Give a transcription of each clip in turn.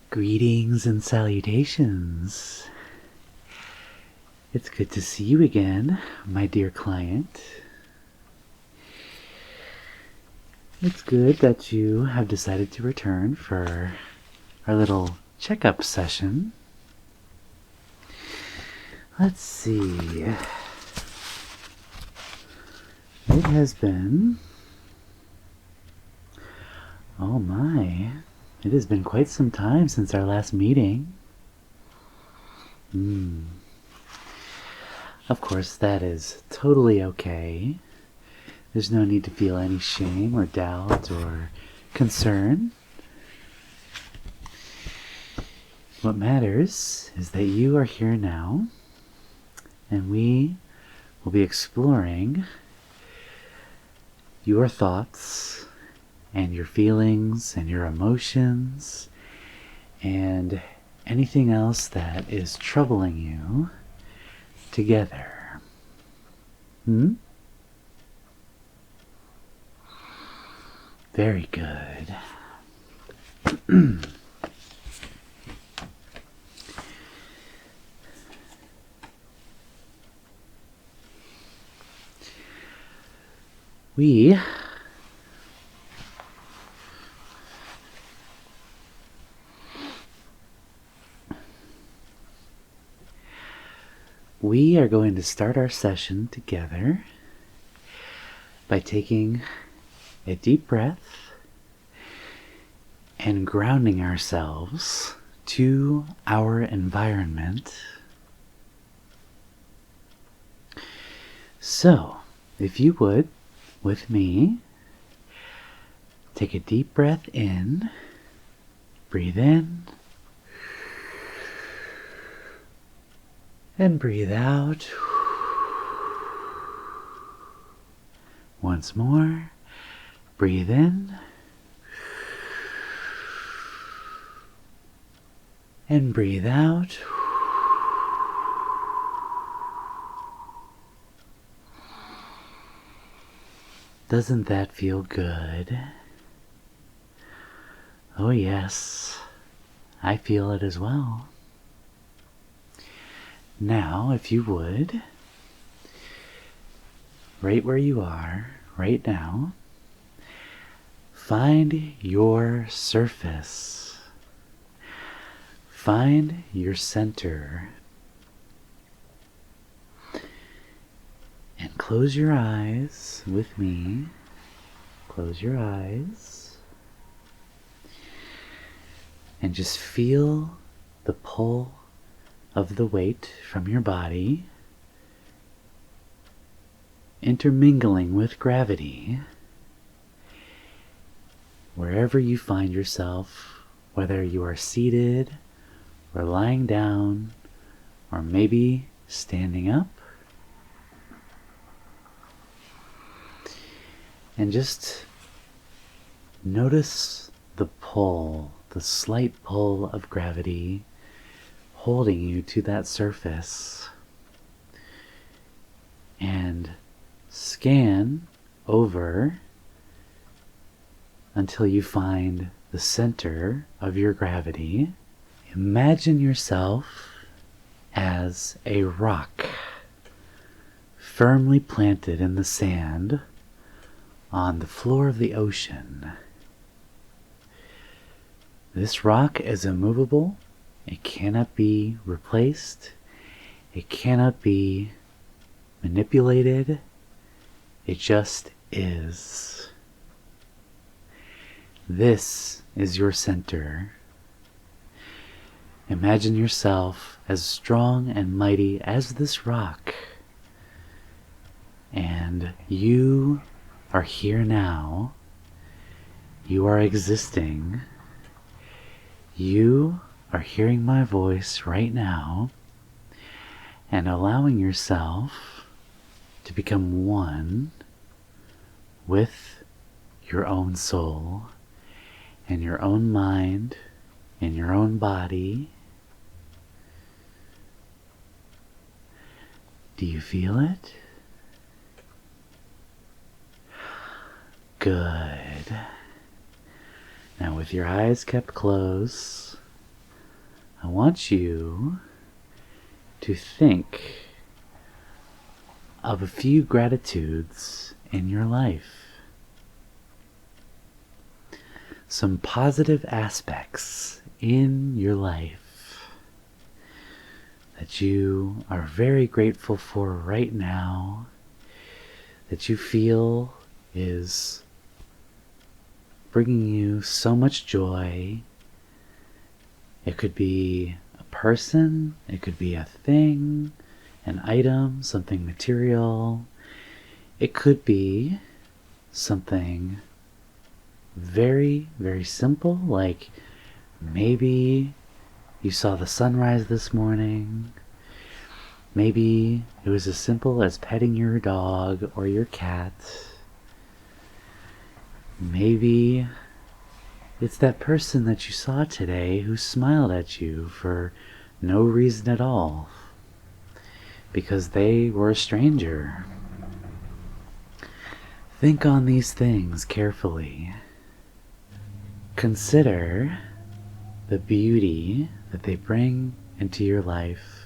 Greetings and salutations. It's good to see you again, my dear client. It's good that you have decided to return for our little checkup session. Let's see. It has been... Oh my. It has been quite some time since our last meeting. Of course, that is totally okay. There's no need to feel any shame or doubt or concern. What matters is that you are here now, and we will be exploring your thoughts and your feelings and your emotions and anything else that is troubling you together. Very good. We are going to start our session together by taking a deep breath and grounding ourselves to our environment. So, if you would, with me, take a deep breath in, breathe in, and breathe out. Once more, breathe in, and breathe out. Doesn't that feel good? Oh yes, I feel it as well. Now, if you would, right where you are, right now, find your surface. Find your center. And close your eyes with me. Close your eyes. And just feel the pull of the weight from your body intermingling with gravity wherever you find yourself, whether you are seated or lying down or maybe standing up. And just notice the pull, the slight pull of gravity holding you to that surface, and scan over until you find the center of your gravity. Imagine yourself as a rock firmly planted in the sand on the floor of the ocean. This rock is immovable. It cannot be replaced. It cannot be manipulated. It just is. This is your center. Imagine yourself as strong and mighty as this rock. And you are here now. You are existing. You are hearing my voice right now and allowing yourself to become one with your own soul and your own mind and your own body. Do you feel it? Good. Now, with your eyes kept closed, I want you to think of a few gratitudes in your life. Some positive aspects in your life that you are very grateful for right now, that you feel is bringing you so much joy. It could be a person, it could be a thing, an item, something material. It could be something very, very simple, like maybe you saw the sunrise this morning. Maybe it was as simple as petting your dog or your cat. Maybe it's that person that you saw today who smiled at you for no reason at all, because they were a stranger. Think on these things carefully. Consider the beauty that they bring into your life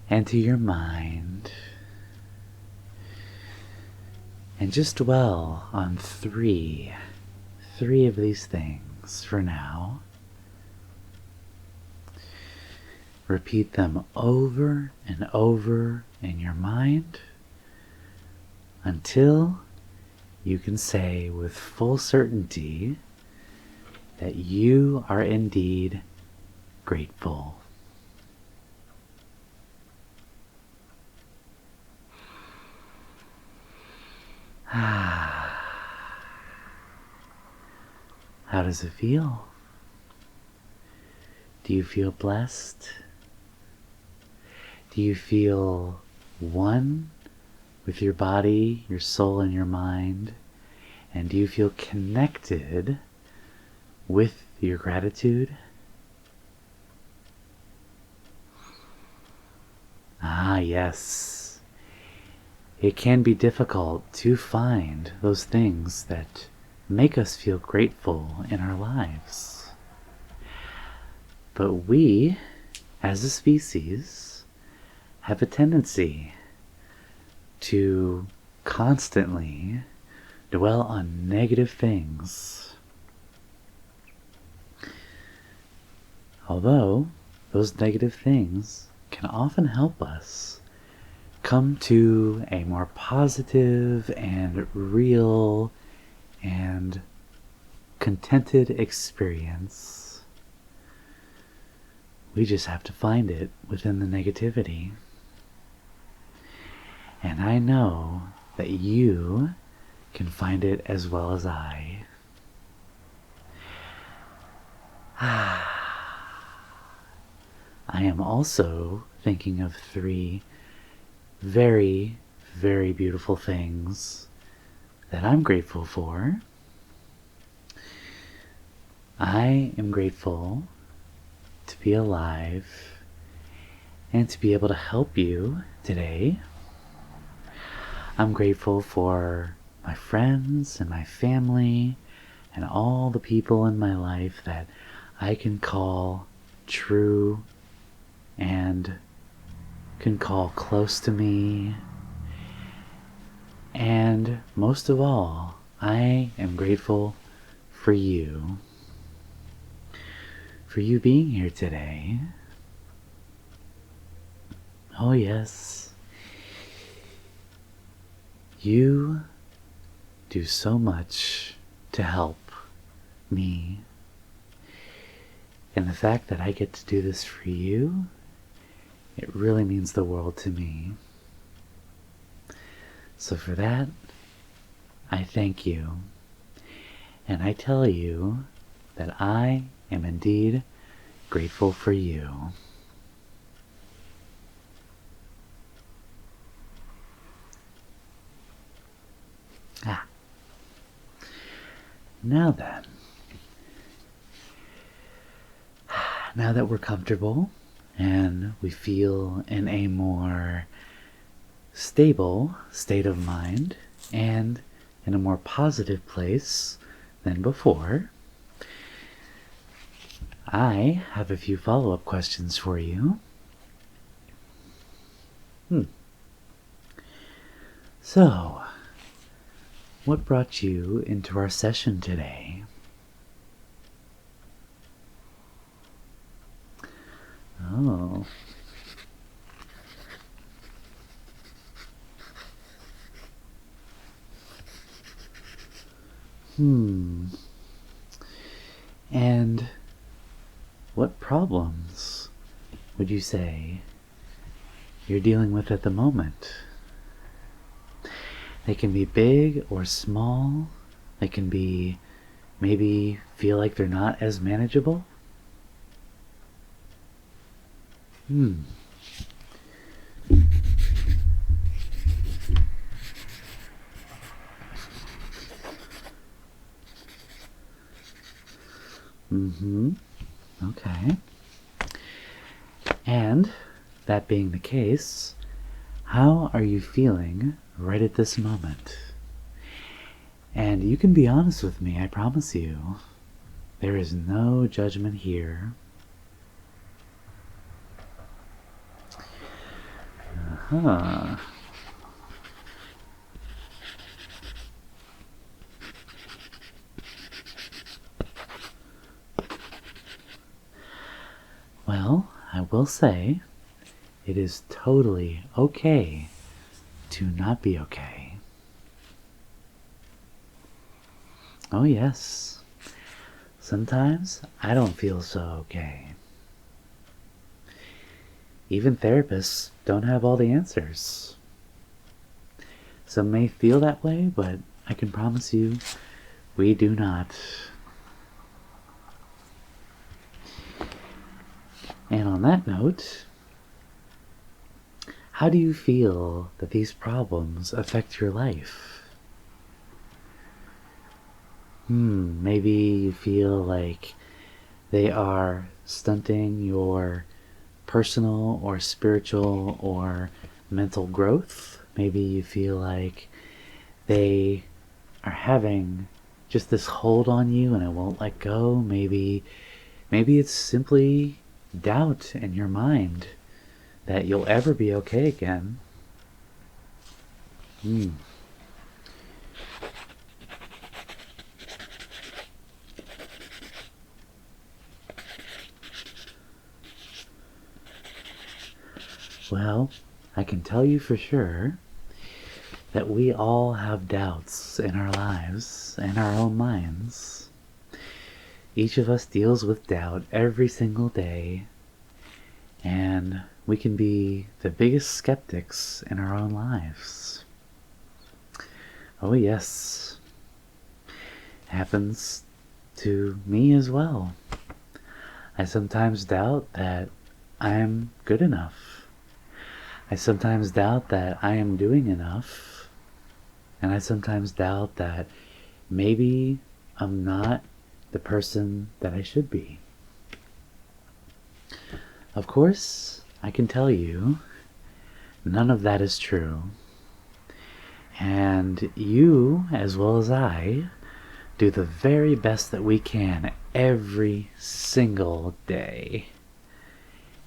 and to your mind. And just dwell on three of these things for now. Repeat them over and over in your mind until you can say with full certainty that you are indeed grateful. How does it feel? Do you feel blessed? Do you feel one with your body, your soul, and your mind? And do you feel connected with your gratitude? Yes. It can be difficult to find those things that make us feel grateful in our lives. But we, as a species, have a tendency to constantly dwell on negative things. Although those negative things can often help us come to a more positive and real and contented experience. We just have to find it within the negativity. And I know that you can find it as well as I. I am also thinking of 3 very, very beautiful things that I'm grateful for. I am grateful to be alive and to be able to help you today. I'm grateful for my friends and my family and all the people in my life that I can call true and can call close to me. And most of all, I am grateful for you. For you being here today. Oh yes. You do so much to help me. And the fact that I get to do this for you, it really means the world to me. So for that, I thank you. And I tell you that I am indeed grateful for you. Now then, now that we're comfortable and we feel in a more stable state of mind and in a more positive place than before, I have a few follow-up questions for you. So, what brought you into our session today? Oh. And what problems would you say you're dealing with at the moment? They can be big or small. They can be maybe feel like they're not as manageable. Okay. And that being the case, how are you feeling right at this moment? And you can be honest with me, I promise you. There is no judgment here. Well, I will say, it is totally okay to not be okay. Oh yes, sometimes I don't feel so okay. Even therapists don't have all the answers. Some may feel that way, but I can promise you, we do not. And on that note, how do you feel that these problems affect your life? Maybe you feel like they are stunting your personal or spiritual or mental growth. Maybe you feel like they are having just this hold on you and it won't let go. Maybe it's simply doubt in your mind that you'll ever be okay again. Well, I can tell you for sure that we all have doubts in our lives and our own minds. Each of us deals with doubt every single day, and we can be the biggest skeptics in our own lives. Oh yes, it happens to me as well. I sometimes doubt that I am good enough. I sometimes doubt that I am doing enough. And I sometimes doubt that maybe I'm not the person that I should be. Of course, I can tell you, none of that is true. And you, as well as I, do the very best that we can every single day.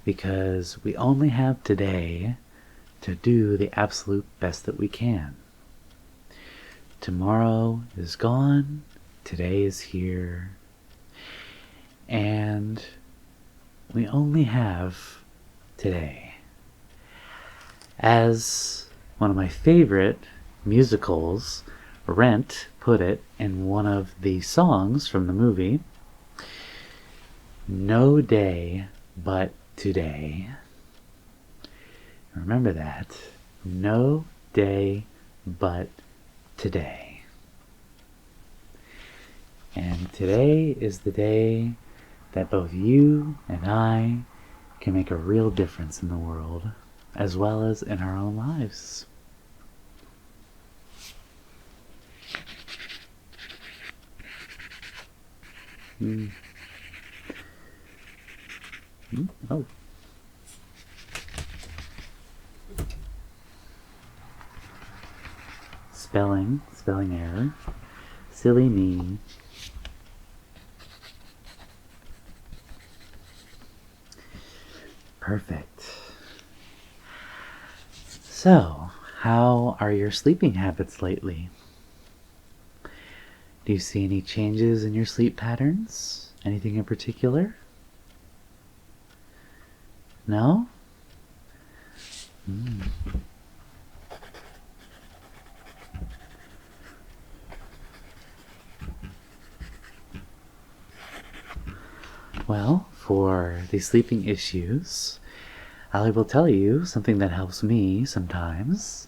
Because we only have today to do the absolute best that we can. Tomorrow is gone, today is here, and we only have today. As one of my favorite musicals, Rent, put it in one of the songs from the movie, no day but today. Remember that. No day but today. And today is the day that both you and I can make a real difference in the world, as well as in our own lives. Oh. spelling error. Silly me. Perfect. So, how are your sleeping habits lately? Do you see any changes in your sleep patterns? Anything in particular? No? Well, for the sleeping issues, I will tell you something that helps me sometimes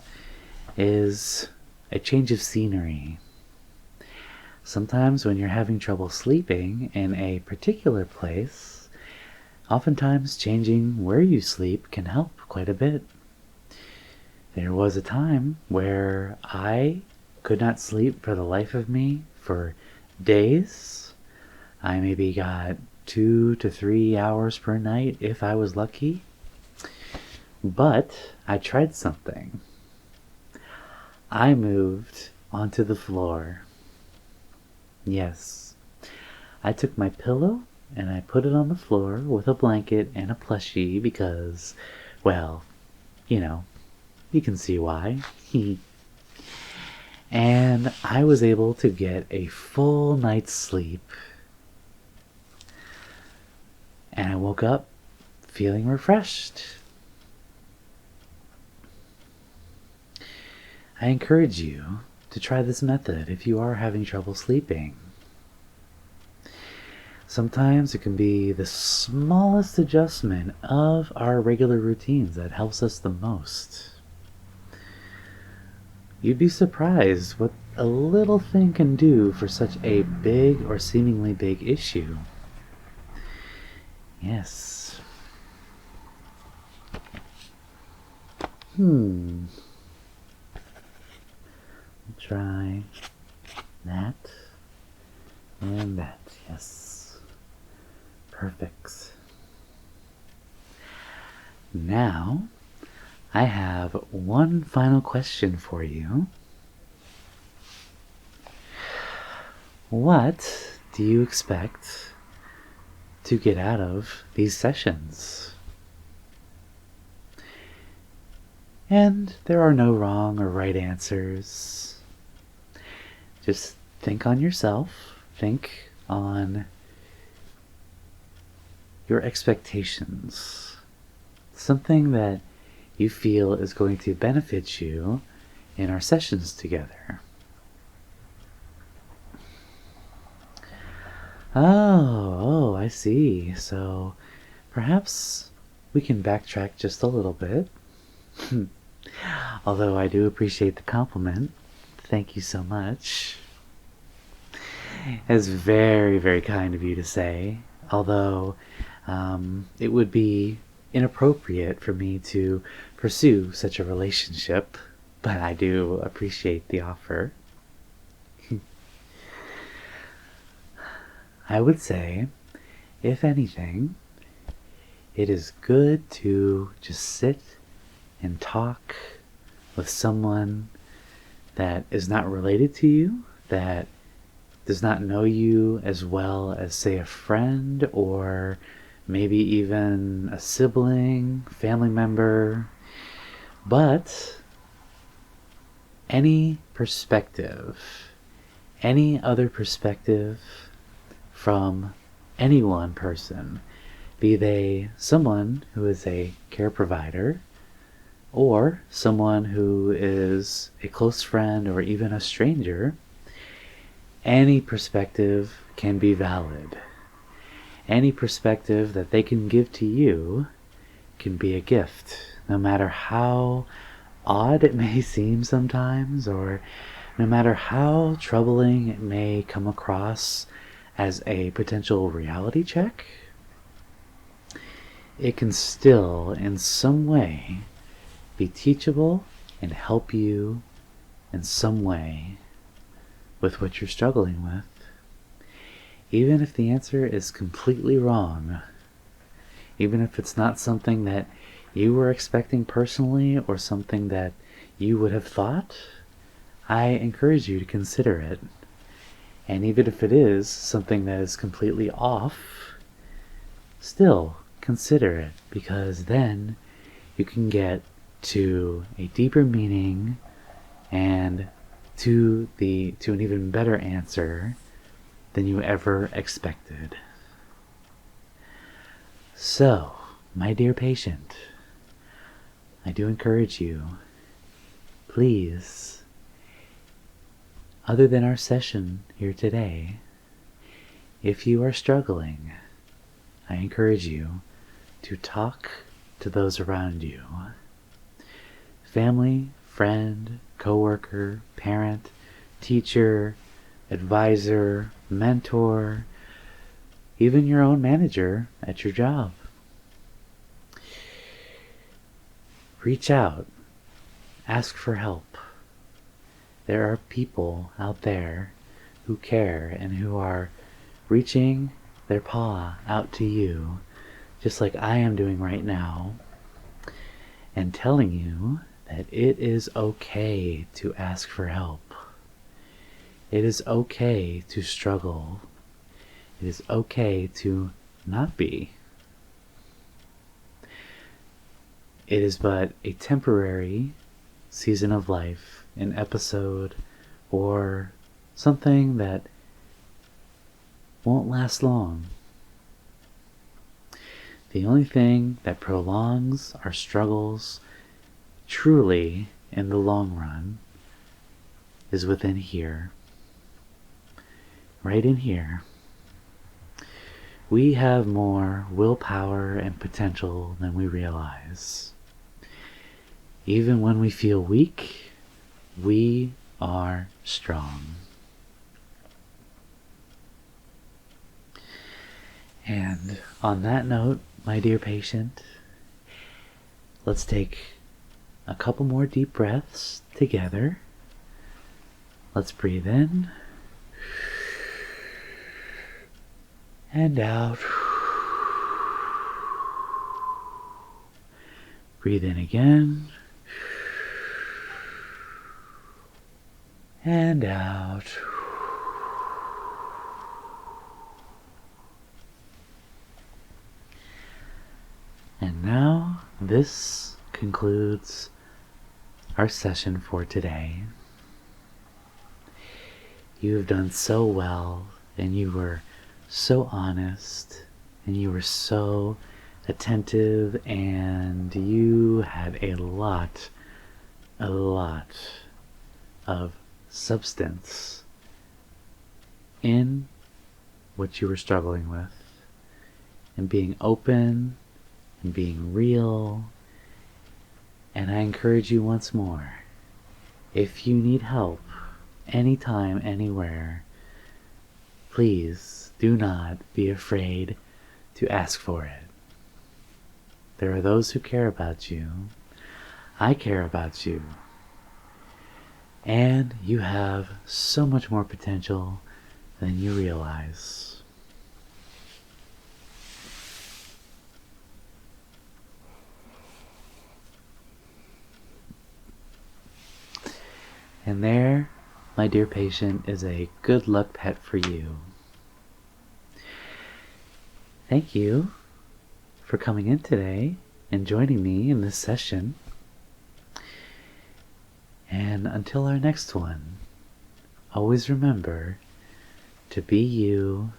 is a change of scenery. Sometimes when you're having trouble sleeping in a particular place, oftentimes changing where you sleep can help quite a bit. There was a time where I could not sleep for the life of me for days. I maybe got 2 to 3 hours per night if I was lucky. But I tried something. I moved onto the floor. Yes, I took my pillow and I put it on the floor with a blanket and a plushie because, well, you can see why. And I was able to get a full night's sleep. And I woke up feeling refreshed. I encourage you to try this method if you are having trouble sleeping. Sometimes it can be the smallest adjustment of our regular routines that helps us the most. You'd be surprised what a little thing can do for such a big or seemingly big issue. Yes. Try that and that. Yes. Perfect. Now, I have one final question for you. What do you expect to get out of these sessions? And there are no wrong or right answers. Just think on yourself. Think on your expectations. Something that you feel is going to benefit you in our sessions together. Oh, I see. So perhaps we can backtrack just a little bit. Although I do appreciate the compliment. Thank you so much. It's very, very kind of you to say. Although it would be inappropriate for me to pursue such a relationship, but I do appreciate the offer. I would say, if anything, it is good to just sit and talk with someone that is not related to you, that does not know you as well as, say, a friend or maybe even a sibling, family member, but any perspective, any other perspective from any one person, be they someone who is a care provider or someone who is a close friend or even a stranger, any perspective can be valid. Any perspective that they can give to you can be a gift, no matter how odd it may seem sometimes, or no matter how troubling it may come across as a potential reality check. It can still, in some way, be teachable and help you in some way with what you're struggling with. Even if the answer is completely wrong, even if it's not something that you were expecting personally or something that you would have thought, I encourage you to consider it. And even if it is something that is completely off, still consider it, because then you can get to a deeper meaning and to an even better answer than you ever expected. So, my dear patient, I do encourage you, please, other than our session here today, if you are struggling, I encourage you to talk to those around you. Family, friend, coworker, parent, teacher, advisor, mentor, even your own manager at your job. Reach out. Ask for help. There are people out there who care and who are reaching their paw out to you, just like I am doing right now, and telling you that it is okay to ask for help. It is okay to struggle. It is okay to not be. It is but a temporary season of life, an episode, or something that won't last long. The only thing that prolongs our struggles truly in the long run is within here. Right in here. We have more willpower and potential than we realize. Even when we feel weak, we are strong. And on that note, my dear patient, let's take a couple more deep breaths together. Let's breathe in and out. Breathe in again and out. And now this concludes our session for today. You have done so well, and you were so honest, and you were so attentive, and you had a lot of substance in what you were struggling with, and being open and being real. And I encourage you once more, if you need help anytime, anywhere, please do not be afraid to ask for it. There are those who care about you. I care about you. And you have so much more potential than you realize. And there, my dear patient, is a good luck pet for you. Thank you for coming in today and joining me in this session. And until our next one, always remember to be you,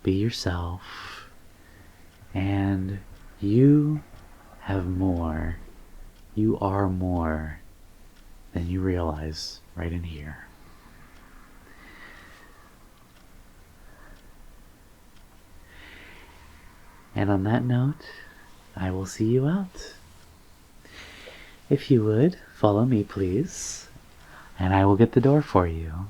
be yourself, and you have more. You are more than you realize right in here. And on that note, I will see you out. If you would, follow me please, and I will get the door for you.